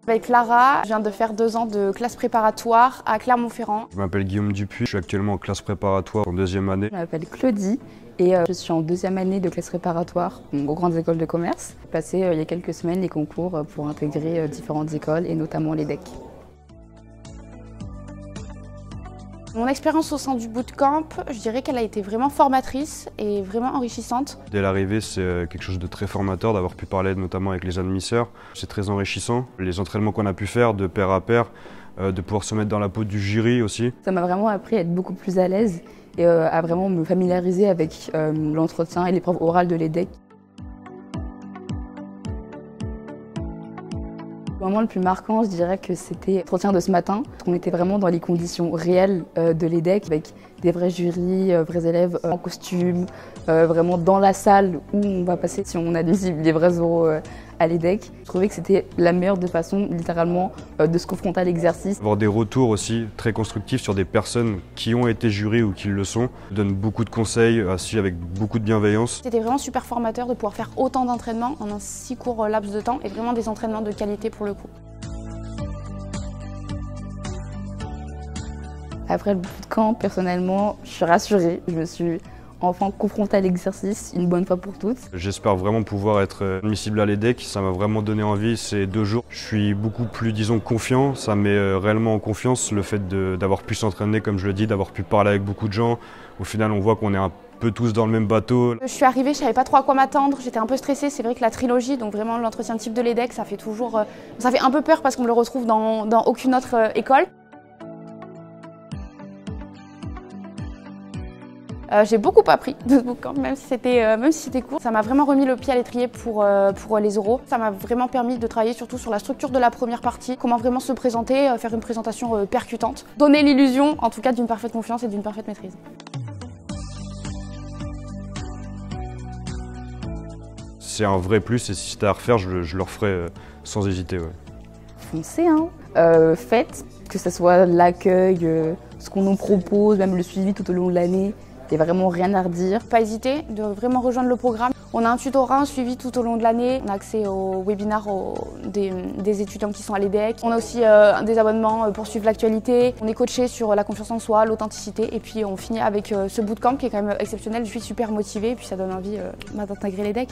Avec Clara, je viens de faire 2 ans de classe préparatoire à Clermont-Ferrand. Je m'appelle Guillaume Dupuis, je suis actuellement en classe préparatoire en 2e année. Je m'appelle Claudie et je suis en 2e année de classe préparatoire aux grandes écoles de commerce. J'ai passé il y a quelques semaines les concours pour intégrer différentes écoles et notamment l'EDEC. Mon expérience au sein du bootcamp, je dirais qu'elle a été vraiment formatrice et vraiment enrichissante. Dès l'arrivée, c'est quelque chose de très formateur d'avoir pu parler notamment avec les admisseurs. C'est très enrichissant. Les entraînements qu'on a pu faire de pair à pair, de pouvoir se mettre dans la peau du jury aussi. Ça m'a vraiment appris à être beaucoup plus à l'aise et à vraiment me familiariser avec l'entretien et l'épreuve orale de l'EDEC. Le moment le plus marquant, je dirais que c'était l'entretien de ce matin. On était vraiment dans les conditions réelles de l'EDEC, avec des vrais jurys, vrais élèves en costume, vraiment dans la salle où on va passer, si on admet les vrais oraux à l'EDEC. Je trouvais que c'était la meilleure des façons, littéralement, de se confronter à l'exercice. Avoir des retours aussi très constructifs sur des personnes qui ont été jurys ou qui le sont, donne beaucoup de conseils, assis avec beaucoup de bienveillance. C'était vraiment super formateur de pouvoir faire autant d'entraînements en un si court laps de temps et vraiment des entraînements de qualité pour le coup. Après le bootcamp, personnellement, je suis rassurée. Je me suis enfin confrontée à l'exercice une bonne fois pour toutes. J'espère vraiment pouvoir être admissible à l'EDEC. Ça m'a vraiment donné envie ces 2 jours. Je suis beaucoup plus, disons, confiant. Ça met réellement en confiance le fait d'avoir pu s'entraîner, comme je le dis, d'avoir pu parler avec beaucoup de gens. Au final, on voit qu'on est un peu tous dans le même bateau. Je suis arrivée, je savais pas trop à quoi m'attendre, j'étais un peu stressée. C'est vrai que la trilogie, donc vraiment l'entretien type de l'EDEC, ça fait toujours, ça fait un peu peur parce qu'on ne le retrouve dans aucune autre école. J'ai beaucoup appris de ce bootcamp, même si c'était court. Ça m'a vraiment remis le pied à l'étrier pour les oraux. Ça m'a vraiment permis de travailler surtout sur la structure de la première partie, comment vraiment se présenter, faire une présentation percutante, donner l'illusion en tout cas d'une parfaite confiance et d'une parfaite maîtrise. C'est un vrai plus et si c'était à refaire, je le referais sans hésiter. Ouais. Foncez, hein. Faites, que ce soit l'accueil, ce qu'on nous propose, même le suivi tout au long de l'année. Il n'y a vraiment rien à redire. Pas hésiter de vraiment rejoindre le programme. On a un tutorat, un suivi tout au long de l'année. On a accès aux webinaires des étudiants qui sont à l'EDEC. On a aussi des abonnements pour suivre l'actualité. On est coaché sur la confiance en soi, l'authenticité. Et puis on finit avec ce bootcamp qui est quand même exceptionnel. Je suis super motivée et puis ça donne envie d'intégrer l'EDEC.